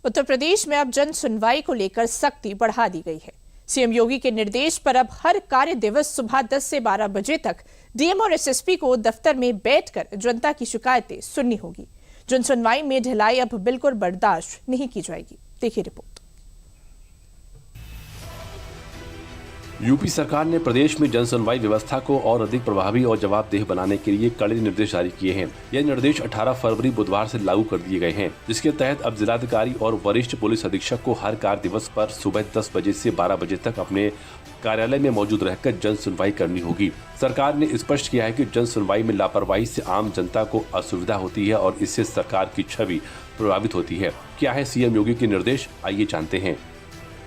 उत्तर प्रदेश में अब जन सुनवाई को लेकर सख्ती बढ़ा दी गई है। सीएम योगी के निर्देश पर अब हर कार्य दिवस सुबह 10 से 12 बजे तक डीएम और एसएसपी को दफ्तर में बैठकर जनता की शिकायतें सुननी होगी। जन सुनवाई में ढिलाई अब बिल्कुल बर्दाश्त नहीं की जाएगी। देखिए रिपोर्ट। यूपी सरकार ने प्रदेश में जन सुनवाई व्यवस्था को और अधिक प्रभावी और जवाबदेह बनाने के लिए कड़े निर्देश जारी किए हैं। यह निर्देश 18 फरवरी बुधवार से लागू कर दिए गए हैं, जिसके तहत अब जिलाधिकारी और वरिष्ठ पुलिस अधीक्षक को हर कार्य दिवस पर सुबह 10 बजे से 12 बजे तक अपने कार्यालय में मौजूद रहकर जन सुनवाई करनी होगी। सरकार ने स्पष्ट किया है कि जन सुनवाई में लापरवाही से आम जनता को असुविधा होती है और इससे सरकार की छवि प्रभावित होती है। क्या है सीएम योगी के निर्देश, आइए जानते हैं।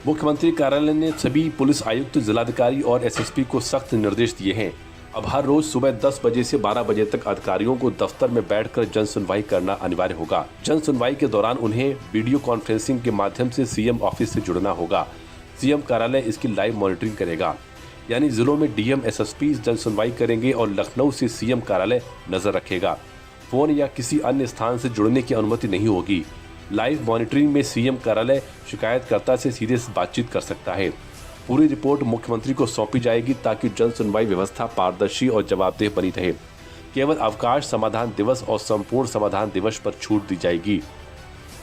मुख्यमंत्री कार्यालय ने सभी पुलिस आयुक्त, जिलाधिकारी और एसएसपी को सख्त निर्देश दिए हैं। अब हर रोज सुबह 10 बजे से 12 बजे तक अधिकारियों को दफ्तर में बैठकर जन सुनवाई करना अनिवार्य होगा। जन सुनवाई के दौरान उन्हें वीडियो कॉन्फ्रेंसिंग के माध्यम से सीएम ऑफिस से जुड़ना होगा। सीएम कार्यालय इसकी लाइव मॉनिटरिंग करेगा, यानी जिलों में डीएम, एसएसपी जन सुनवाई करेंगे और लखनऊ से सीएम कार्यालय नजर रखेगा। फोन या किसी अन्य स्थान से जुड़ने की अनुमति नहीं होगी। लाइव मॉनिटरिंग में सीएम कार्यालय शिकायतकर्ता से सीधे बातचीत कर सकता है। पूरी रिपोर्ट मुख्यमंत्री को सौंपी जाएगी ताकि जन सुनवाई व्यवस्था पारदर्शी और जवाबदेह बनी रहे। केवल अवकाश समाधान दिवस और संपूर्ण समाधान दिवस पर छूट दी जाएगी।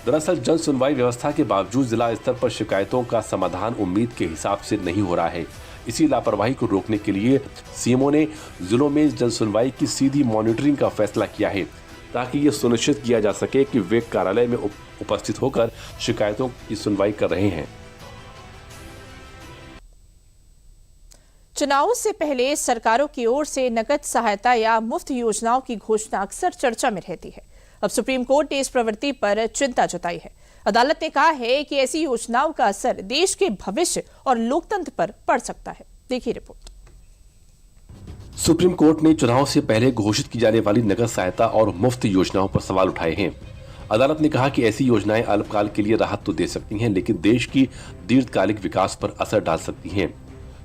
दरअसल जन सुनवाई व्यवस्था के बावजूद जिला स्तर पर शिकायतों का समाधान उम्मीद के हिसाब से नहीं हो रहा है। इसी लापरवाही को रोकने के लिए सीएमओ ने जिलों में जन सुनवाई की सीधी मॉनिटरिंग का फैसला किया है, ताकि ये सुनिश्चित किया जा सके कि वे कार्यालय में उपस्थित होकर शिकायतों की सुनवाई कर रहे हैं। चुनावों से पहले सरकारों की ओर से नकद सहायता या मुफ्त योजनाओं की घोषणा अक्सर चर्चा में रहती है। अब सुप्रीम कोर्ट ने इस प्रवृत्ति पर चिंता जताई है। अदालत ने कहा है कि ऐसी योजनाओं का असर देश के भविष्य और लोकतंत्र पर पड़ सकता है। देखिए रिपोर्ट। सुप्रीम कोर्ट ने चुनाव से पहले घोषित की जाने वाली नकद सहायता और मुफ्त योजनाओं पर सवाल उठाए हैं। अदालत ने कहा कि ऐसी योजनाएं अल्पकाल के लिए राहत तो दे सकती हैं, लेकिन देश की दीर्घकालिक विकास पर असर डाल सकती हैं।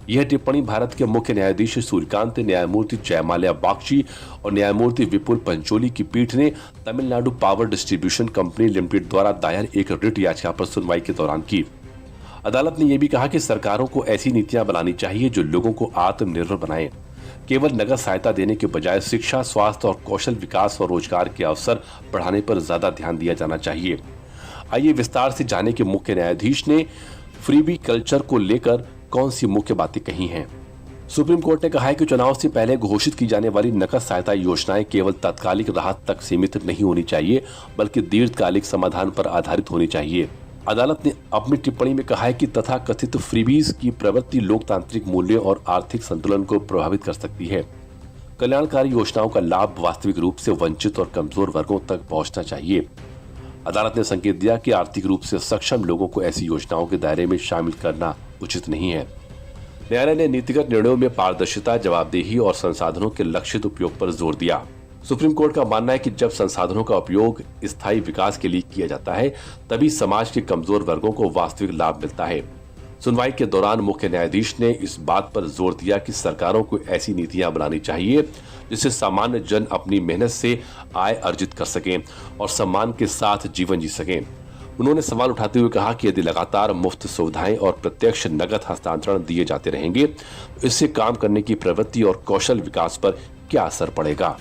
यह टिप्पणी भारत के मुख्य न्यायाधीश सूर्यकांत, न्यायमूर्ति जयमाल्या बागची और न्यायमूर्ति विपुल पंचोली की पीठ ने Tamil Nadu power distribution company limited द्वारा दायर एक रिट याचिका पर सुनवाई के दौरान की। अदालत ने यह भी कहा कि सरकारों को ऐसी नीतियां बनानी चाहिए जो लोगों को आत्मनिर्भर बनाएं। केवल नगद सहायता देने के बजाय शिक्षा, स्वास्थ्य और कौशल विकास और रोजगार के अवसर बढ़ाने पर ज्यादा ध्यान दिया जाना चाहिए। आइए विस्तार से जाने कि मुख्य न्यायाधीश ने फ्रीबी कल्चर को लेकर कौन सी मुख्य बातें कही हैं। सुप्रीम कोर्ट ने कहा है कि चुनाव से पहले घोषित की जाने वाली नकद सहायता योजनाएं केवल तात्कालिक राहत तक सीमित नहीं होनी चाहिए, बल्कि दीर्घकालिक समाधान पर आधारित होनी चाहिए। अदालत ने अपनी टिप्पणी में कहा है कि तथाकथित फ्रीबीज की प्रवृत्ति लोकतांत्रिक मूल्यों और आर्थिक संतुलन को प्रभावित कर सकती है। कल्याणकारी योजनाओं का लाभ वास्तविक रूप से वंचित और कमजोर वर्गों तक पहुंचना चाहिए। अदालत ने संकेत दिया कि आर्थिक रूप से सक्षम लोगों को ऐसी योजनाओं के दायरे में शामिल करना उचित नहीं है। न्यायालय ने नीतिगत निर्णयों में पारदर्शिता, जवाबदेही और संसाधनों के लक्षित उपयोग पर जोर दिया। सुप्रीम कोर्ट का मानना है कि जब संसाधनों का उपयोग स्थायी विकास के लिए किया जाता है, तभी समाज के कमजोर वर्गों को वास्तविक लाभ मिलता है। सुनवाई के दौरान मुख्य न्यायाधीश ने इस बात पर जोर दिया कि सरकारों को ऐसी नीतियां बनानी चाहिए जिससे सामान्य जन अपनी मेहनत से आय अर्जित कर सकें और सम्मान के साथ जीवन जी सकें। उन्होंने सवाल उठाते हुए कहा कि यदि लगातार मुफ्त सुविधाएं और प्रत्यक्ष नगद हस्तांतरण दिए जाते रहेंगे, तो इससे काम करने की प्रवृत्ति और कौशल विकास पर क्या असर पड़ेगा।